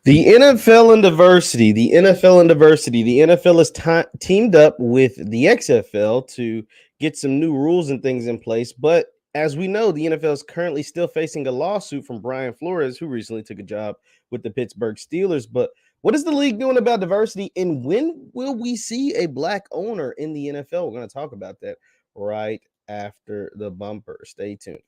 The NFL and diversity, the NFL and diversity. The NFL has teamed up with the XFL to get some new rules and things in place. But as we know, the NFL is currently still facing a lawsuit from Brian Flores, who recently took a job with the Pittsburgh Steelers. But what is the league doing about diversity? And when will we see a black owner in the NFL? We're going to talk about that right after the bumper. Stay tuned.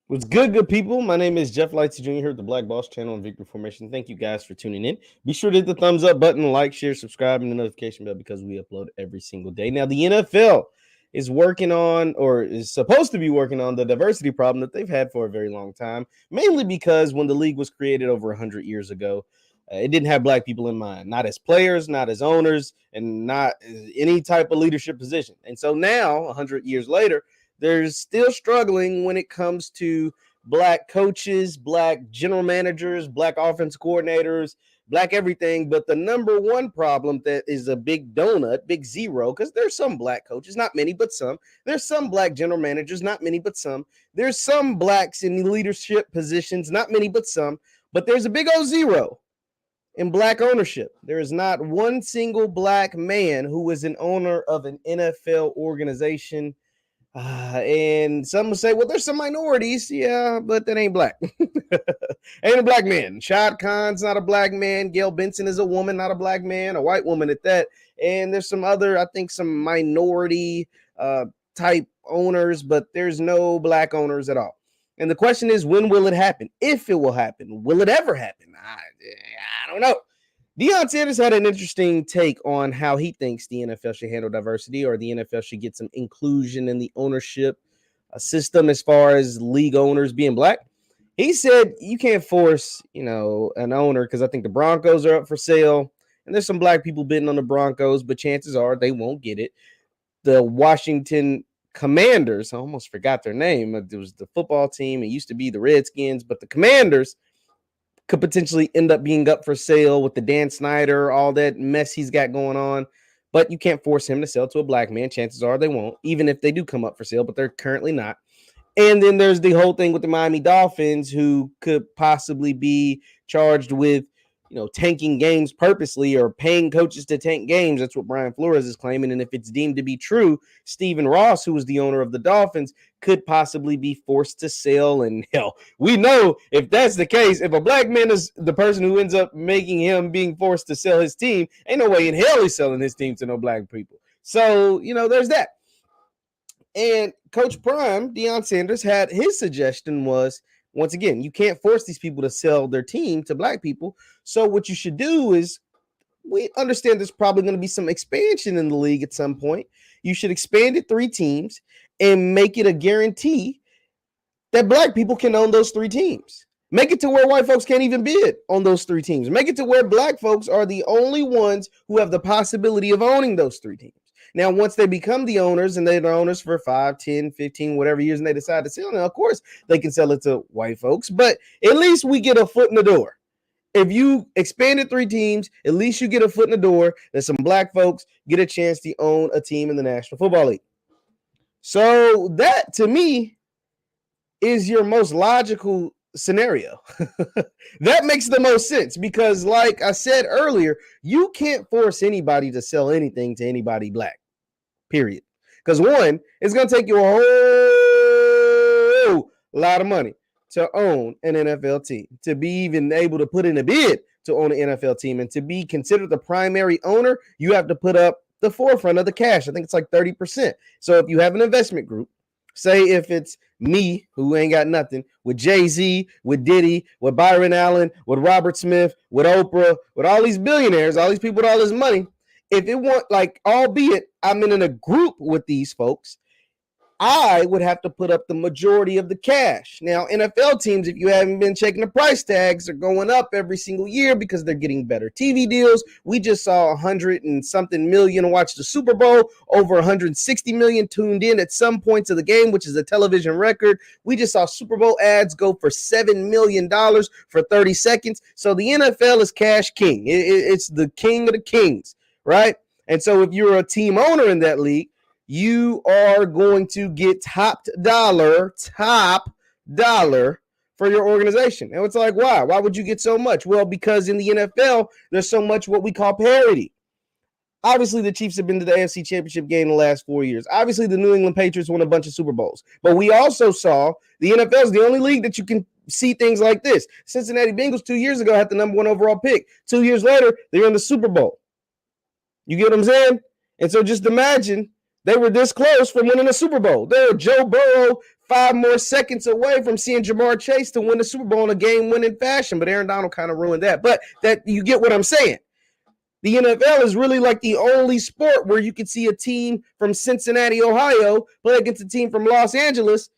What's good people? My name is JeffLightsyJr here at the Black Boss channel on Victory Formation. Thank you guys for tuning in. Be sure to hit the thumbs up button, like, share, subscribe, and the notification bell because we upload every single day. Now, the NFL is working on, or is supposed to be working on, the diversity problem that they've had for a very long time, mainly because when the league was created over 100 years ago, it didn't have black people in mind, not as players, not as owners, and not any type of leadership position. And so now, 100 years later, they're still struggling when it comes to black coaches, black general managers, black offense coordinators, black everything. But the number one problem that is a big donut, big zero, because there's some black coaches, not many, but some. There's some black general managers, not many, but some. There's some blacks in leadership positions, not many, but some. But there's a big old zero in black ownership. There is not one single black man who is an owner of an NFL organization. And some will say, well, there's some minorities. Yeah, but that ain't black. Ain't a black man. Shad Khan's not a black man. Gail Benson is a woman, not a black man, a white woman at that. And there's some other, I think, some minority type owners, but there's no black owners at all. And the question is, when will it happen? If it will happen. Will it ever happen? I don't know. Deion Sanders had an interesting take on how he thinks the NFL should handle diversity, or the NFL should get some inclusion in the ownership system as far as league owners being black. He said you can't force, an owner, because I think the Broncos are up for sale, and there's some black people bidding on the Broncos, but chances are they won't get it. The Washington Commanders, I almost forgot their name. It was the football team. It used to be the Redskins, but the Commanders could potentially end up being up for sale with the Dan Snyder, all that mess he's got going on. But you can't force him to sell to a black man. Chances are they won't, even if they do come up for sale, but they're currently not. And then there's the whole thing with the Miami Dolphins, who could possibly be charged with, tanking games purposely or paying coaches to tank games. That's what Brian Flores is claiming. And if it's deemed to be true, Stephen Ross, who is the owner of the Dolphins, could possibly be forced to sell. And hell, we know if that's the case, if a black man is the person who ends up making him being forced to sell his team, ain't no way in hell he's selling his team to no black people. So, there's that. And Coach Prime, Deion Sanders, had his suggestion was, once again, you can't force these people to sell their team to black people. So what you should do is, we understand there's probably going to be some expansion in the league at some point. You should expand it 3 teams and make it a guarantee that black people can own those 3 teams. Make it to where white folks can't even bid on those 3 teams. Make it to where black folks are the only ones who have the possibility of owning those 3 teams. Now, once they become the owners and they're the owners for 5, 10, 15, whatever years, and they decide to sell, now, of course, they can sell it to white folks, but at least we get a foot in the door. If you expanded 3 teams, at least you get a foot in the door that some black folks get a chance to own a team in the National Football League. So that, to me, is your most logical scenario. That makes the most sense because, like I said earlier, you can't force anybody to sell anything to anybody black, period. Because one, it's going to take you a whole lot of money to own an NFL team, to be even able to put in a bid to own an NFL team, and to be considered the primary owner, you have to put up the forefront of the cash. I think it's like 30%. So if you have an investment group, say if it's me, who ain't got nothing, with Jay-Z, with Diddy, with Byron Allen, with Robert Smith, with Oprah, with all these billionaires, all these people with all this money, if it want, like, albeit I'm in a group with these folks, I would have to put up the majority of the cash. Now, NFL teams, if you haven't been checking the price tags, are going up every single year because they're getting better TV deals. We just saw 100 and something million watch the Super Bowl, over 160 million tuned in at some points of the game, which is a television record. We just saw Super Bowl ads go for $7 million for 30 seconds. So the NFL is cash king. It's the king of the kings, right? And so if you're a team owner in that league, you are going to get top dollar for your organization. And it's like, why? Why would you get so much? Well, because in the NFL, there's so much what we call parity. Obviously, the Chiefs have been to the AFC Championship game the last 4 years. Obviously, the New England Patriots won a bunch of Super Bowls. But we also saw the NFL is the only league that you can see things like this. Cincinnati Bengals 2 years ago had the number 1 overall pick. 2 years later, they're in the Super Bowl. You get what I'm saying? And so just imagine they were this close from winning a Super Bowl. They were Joe Burrow 5 more seconds away from seeing Jamar Chase to win the Super Bowl in a game-winning fashion. But Aaron Donald kind of ruined that. But that you get what I'm saying. The NFL is really like the only sport where you can see a team from Cincinnati, Ohio, play against a team from Los Angeles,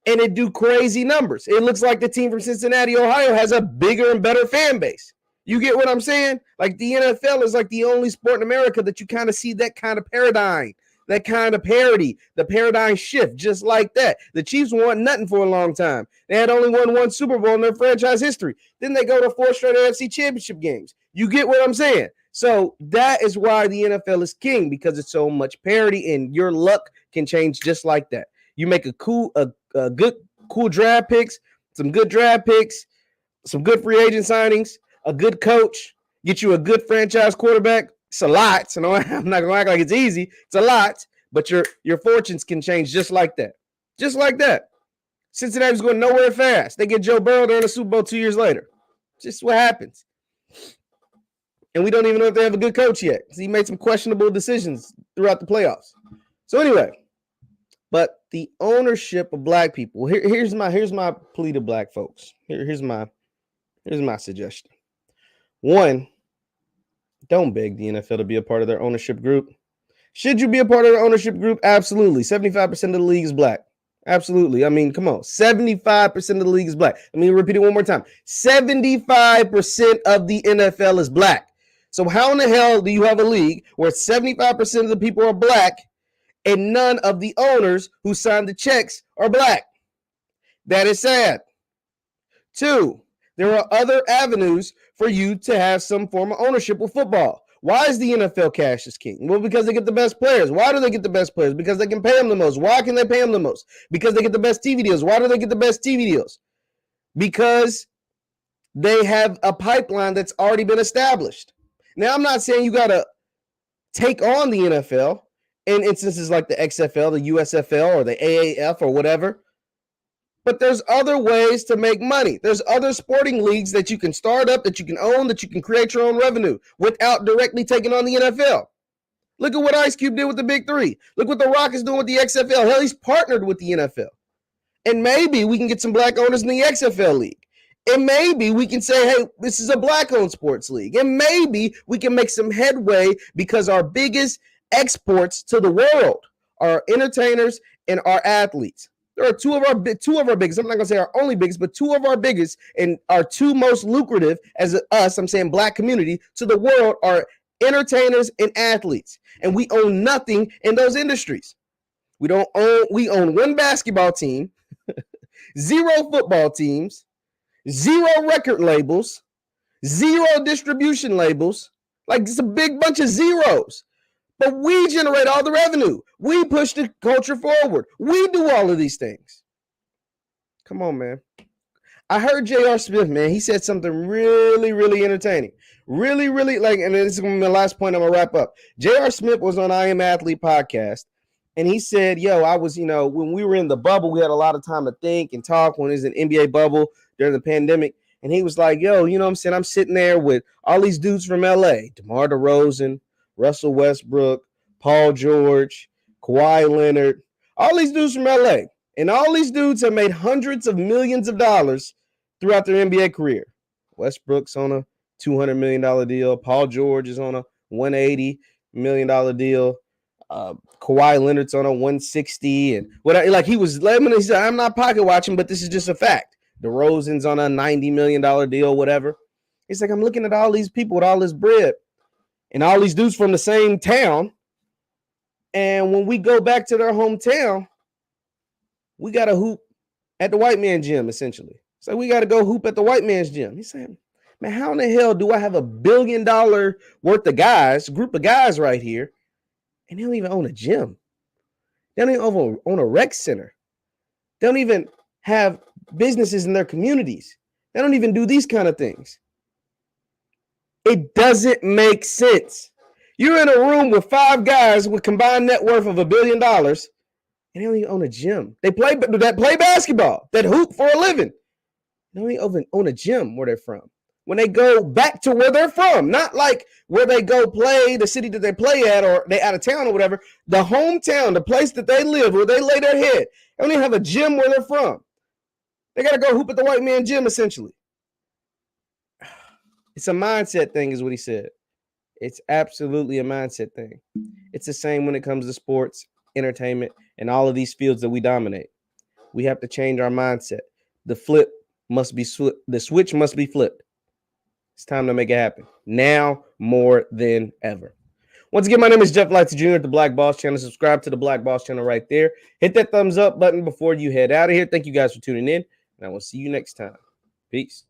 and it do crazy numbers. It looks like the team from Cincinnati, Ohio has a bigger and better fan base. You get what I'm saying? Like the NFL is like the only sport in America that you kind of see that kind of paradigm, that kind of parity, the paradigm shift, just like that. The Chiefs won nothing for a long time. They had only won 1 Super Bowl in their franchise history. Then they go to 4 straight AFC Championship games. You get what I'm saying? So that is why the NFL is king, because it's so much parity, and your luck can change just like that. You make a good draft picks, some good draft picks, some good free agent signings, a good coach, get you a good franchise quarterback. It's a lot. So I'm not gonna act like it's easy. It's a lot, but your fortunes can change just like that. Just like that. Cincinnati's going nowhere fast. They get Joe Burrow, they're in the Super Bowl 2 years later. Just what happens. And we don't even know if they have a good coach yet. He made some questionable decisions throughout the playoffs. So anyway, but the ownership of black people. Here's my plea to black folks. Here's my suggestion. 1, don't beg the NFL to be a part of their ownership group. Should you be a part of their ownership group? Absolutely. 75% of the league is black. Absolutely. I mean, come on. 75% of the league is black. Let me repeat it one more time. 75% of the NFL is black. So how in the hell do you have a league where 75% of the people are black and none of the owners who signed the checks are black? That is sad. 2, there are other avenues for you to have some form of ownership with football. Why is the NFL cash is king? Well, because they get the best players. Why do they get the best players? Because they can pay them the most. Why can they pay them the most? Because they get the best TV deals. Why do they get the best TV deals? Because they have a pipeline that's already been established. Now, I'm not saying you got to take on the NFL in instances like the XFL, the USFL, or the AAF, or whatever. But there's other ways to make money. There's other sporting leagues that you can start up, that you can own, that you can create your own revenue without directly taking on the NFL. Look at what Ice Cube did with the Big Three. Look what The Rock is doing with the XFL. Hell, he's partnered with the NFL. And maybe we can get some black owners in the XFL league. And maybe we can say, hey, this is a black-owned sports league. And maybe we can make some headway because our biggest exports to the world are entertainers and our athletes. There are two of our biggest. I'm not gonna say our only biggest, but 2 of our biggest and our 2 most lucrative as us. I'm saying black community to the world are entertainers and athletes, and we own nothing in those industries. We own 1 basketball team, 0 football teams, 0 record labels, 0 distribution labels. Like it's a big bunch of zeros. But we generate all the revenue. We push the culture forward. We do all of these things. Come on, man. I heard J.R. Smith, man. He said something really, really entertaining. Really, really, and this is going to be my last point. I'm going to wrap up. J.R. Smith was on I Am Athlete podcast, and he said, I was, when we were in the bubble, we had a lot of time to think and talk when it was an NBA bubble during the pandemic. And he was like, you know what I'm saying? I'm sitting there with all these dudes from L.A., DeMar DeRozan, Russell Westbrook, Paul George, Kawhi Leonard, all these dudes from LA. And all these dudes have made hundreds of millions of dollars throughout their NBA career. Westbrook's on a $200 million deal. Paul George is on a $180 million deal. Kawhi Leonard's on a 160 and what like he said, I'm not pocket watching, but this is just a fact. DeRozan's on a $90 million deal, whatever. He's like, I'm looking at all these people with all this bread and all these dudes from the same town. And when we go back to their hometown, we got to hoop at the white man gym, essentially. So we got to go hoop at the white man's gym. He said, man, how in the hell do I have $1 billion worth of guys, group of guys right here, and they don't even own a gym? They don't even own a rec center. They don't even have businesses in their communities. They don't even do these kind of things. It doesn't make sense. You're in a room with 5 guys with combined net worth of $1 billion, and they don't even own a gym. They play basketball, that hoop for a living. They don't even own a gym where they're from. When they go back to where they're from, not like where they go play, the city that they play at, or they out of town or whatever, the hometown, the place that they live, where they lay their head. They don't even have a gym where they're from. They got to go hoop at the white man gym, essentially. It's a mindset thing, is what he said. It's absolutely a mindset thing. It's the same when it comes to sports, entertainment, and all of these fields that we dominate. We have to change our mindset. The switch must be flipped. It's time to make it happen. Now more than ever. Once again, my name is JeffLightsYjr at the Black Boss Channel. Subscribe to the Black Boss Channel right there. Hit that thumbs up button before you head out of here. Thank you guys for tuning in, and I will see you next time. Peace.